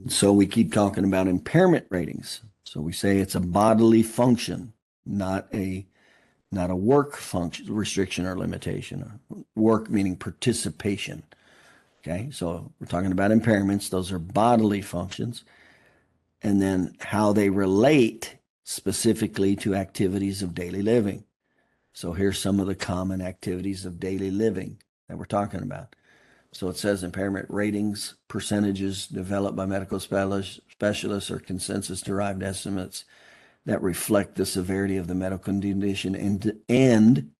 So we keep talking about impairment ratings. So we say it's a bodily function, not a work function restriction or limitation. Work meaning participation. Okay, so we're talking about impairments. Those are bodily functions, and then how they relate specifically to activities of daily living. So here's some of the common activities of daily living that we're talking about. So it says impairment ratings, percentages developed by medical specialists or consensus derived estimates that reflect the severity of the medical condition and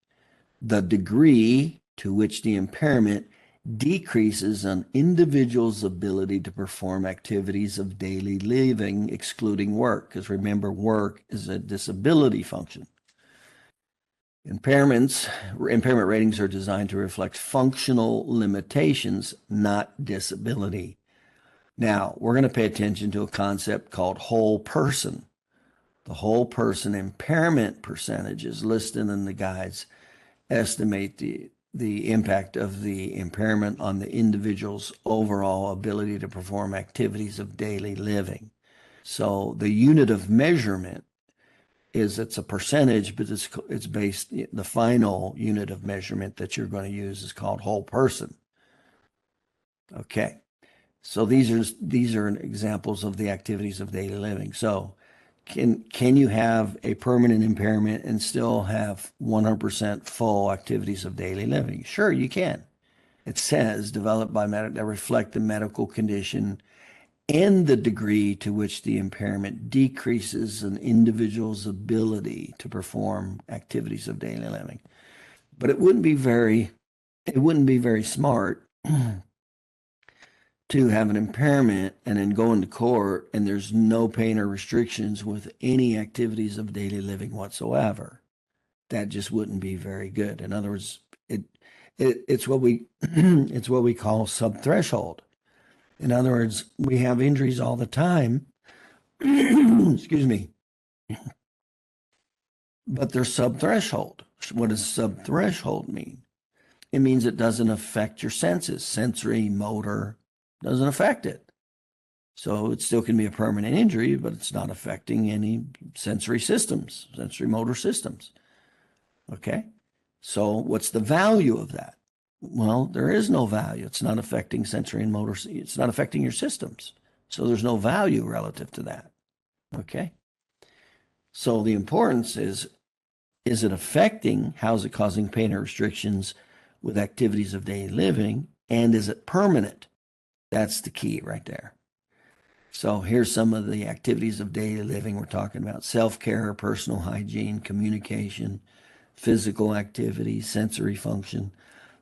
the degree to which the impairment decreases an individual's ability to perform activities of daily living, excluding work. Because remember, work is a disability function. Impairment ratings are designed to reflect functional limitations, not disability. Now, we're going to pay attention to a concept called whole person. The whole person impairment percentages listed in the guides estimate the impact of the impairment on the individual's overall ability to perform activities of daily living. So the unit of measurement it's a percentage, but it's based, the final unit of measurement that you're going to use is called whole person. Okay. So these are examples of the activities of daily living. So can you have a permanent impairment and still have 100% full activities of daily living? Sure, you can. It says developed by that reflect the medical condition and the degree to which the impairment decreases an individual's ability to perform activities of daily living. But it wouldn't be very smart to have an impairment and then go into court and there's no pain or restrictions with any activities of daily living whatsoever. That just wouldn't be very good. In other words, it's what we it's what we call subthreshold. In other words, we have injuries all the time. Excuse me. But they're subthreshold. What does subthreshold mean? It means it doesn't affect your senses, sensory, motor, doesn't affect it. So it still can be a permanent injury, but it's not affecting any sensory systems, sensory motor systems. Okay. So what's the value of that? Well, there is no value. It's not affecting sensory and motor. It's not affecting your systems. So there's no value relative to that. Okay. So the importance is it affecting, how's it causing pain or restrictions with activities of daily living? And is it permanent? That's the key right there. So here's some of the activities of daily living we're talking about: self-care, personal hygiene, communication, physical activity, sensory function,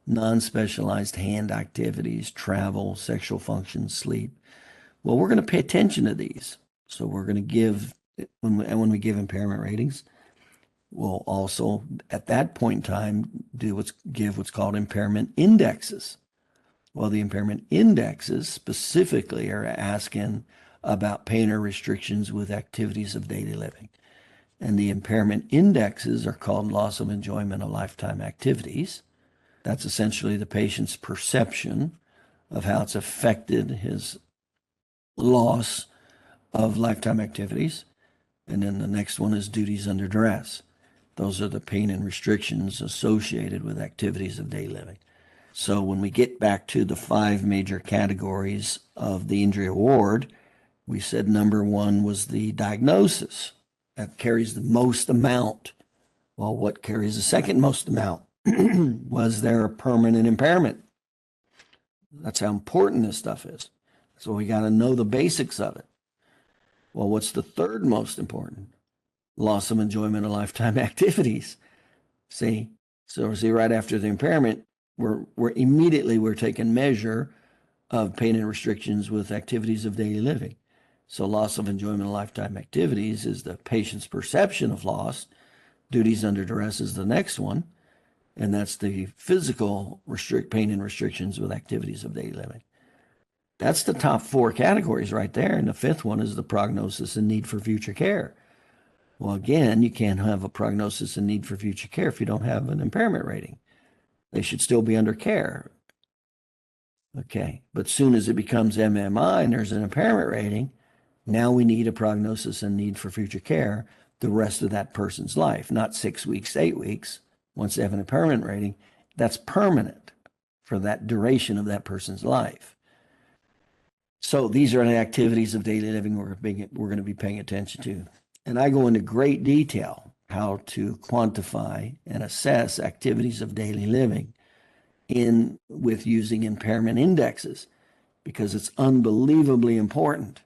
non-specialized hand activities, travel, sexual function, sleep. Well, we're going to pay attention to these. So we're going to give, when we give impairment ratings, we'll also at that point in time give what's called impairment indexes. Well, the impairment indexes specifically are asking about pain or restrictions with activities of daily living. And the impairment indexes are called loss of enjoyment of lifetime activities. That's essentially the patient's perception of how it's affected his loss of lifetime activities. And then the next one is duties under duress. Those are the pain and restrictions associated with activities of daily living. So when we get back to the 5 major categories of the injury award, we said number 1 was the diagnosis. That carries the most amount. Well, what carries the second most amount? Was there a permanent impairment? That's how important this stuff is. So we got to know the basics of it. Well, what's the third most important? Loss of enjoyment of lifetime activities. See right after the impairment, we're taking measure of pain and restrictions with activities of daily living. So loss of enjoyment of lifetime activities is the patient's perception of loss. Duties under duress is the next one. And that's the physical pain and restrictions with activities of daily living. That's the top 4 categories right there. And the 5th one is the prognosis and need for future care. Well, again, you can't have a prognosis and need for future care if you don't have an impairment rating. They should still be under care. Okay. But soon as it becomes MMI and there's an impairment rating, now we need a prognosis and need for future care the rest of that person's life, not 6 weeks, 8 weeks. Once they have an impairment rating, that's permanent for that duration of that person's life. So these are the activities of daily living we're going to be paying attention to. And I go into great detail how to quantify and assess activities of daily living with using impairment indexes, because it's unbelievably important,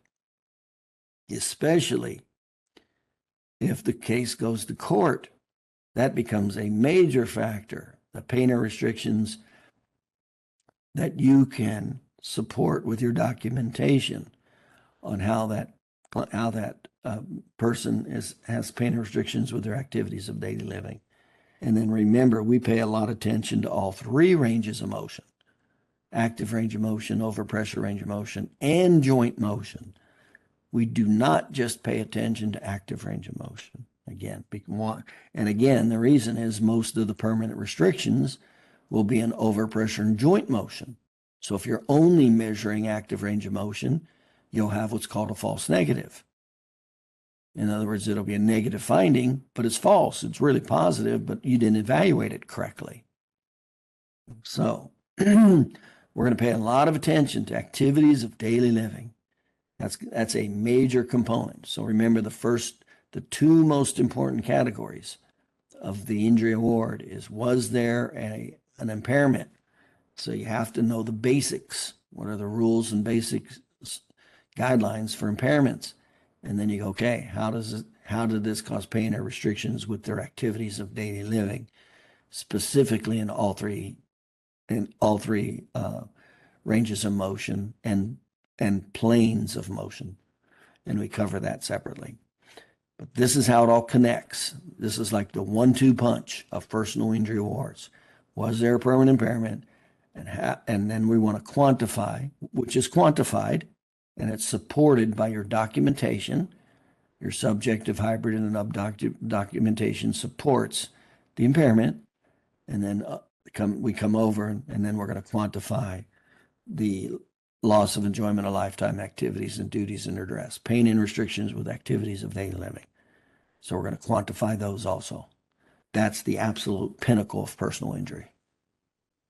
especially if the case goes to court. That becomes a major factor. The pain or restrictions that you can support with your documentation on how that person has pain restrictions with their activities of daily living. And then remember, we pay a lot of attention to all three ranges of motion: active range of motion, overpressure range of motion, and joint motion. We do not just pay attention to active range of motion. Again, the reason is most of the permanent restrictions will be in overpressure and joint motion. So if you're only measuring active range of motion, you'll have what's called a false negative. In other words, it'll be a negative finding, but it's false. It's really positive, but you didn't evaluate it correctly. So we're going to pay a lot of attention to activities of daily living. That's a major component. So remember, the two most important categories of the injury award is, was there an impairment? So you have to know the basics. What are the rules and basics guidelines for impairments? And then you go, okay, how did this cause pain or restrictions with their activities of daily living, specifically in all three ranges of motion and planes of motion? And we cover that separately. But this is how it all connects. This is like the 1-2 punch of personal injury awards. Was there a permanent impairment? And then we want to quantify, which is quantified, and it's supported by your documentation. Your subjective, hybrid, and objective documentation supports the impairment. And then we come over, and then we're going to quantify the loss of enjoyment of lifetime activities and duties and redress, pain and restrictions with activities of daily living. So we're going to quantify those also. That's the absolute pinnacle of personal injury.